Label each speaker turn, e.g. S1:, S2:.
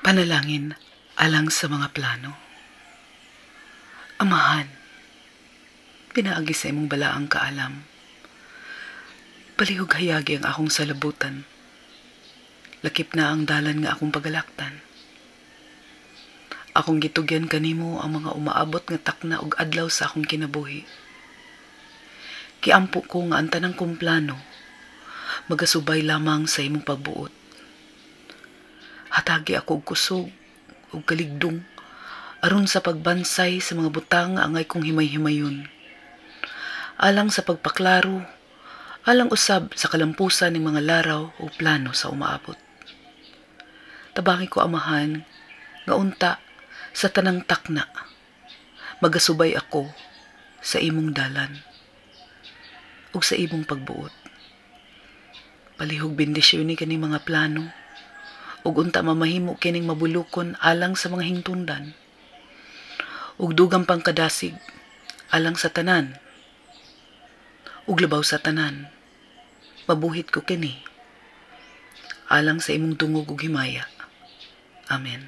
S1: Panalangin alang sa mga plano. Amahan, pinaagi sa imong balaang kaalam. Palihog hayagi ang akong salabutan. Lakip na ang dalan nga akong pagalaktan. Akong gitugyan kanimo ang mga umaabot nga takna og adlaw sa akong kinabuhi. Kiampo ko nga ang tanang kong plano magasubay lamang sa imong pagbuot. Hatagi ako og kusog ug kaligdong aron sa pagbansay sa mga butang nga angay kong himay-himayon. Alang sa pagpaklaro, alang usab sa kalampusan ng mga laraw o plano sa umaabot. Tabangi ko, amahan, nga unta sa tanang takna, magasubay ako sa imong dalan ug sa imong pagbuot. Palihog bendisyon ni kani mga plano ug unta mamahimo kining mabulokon alang sa mga hingtungdan ug dugang pangkadasig alang sa tanan ug labaw sa tanan. Mabuhit ko kini alang sa imong tungog ug himaya. Amen.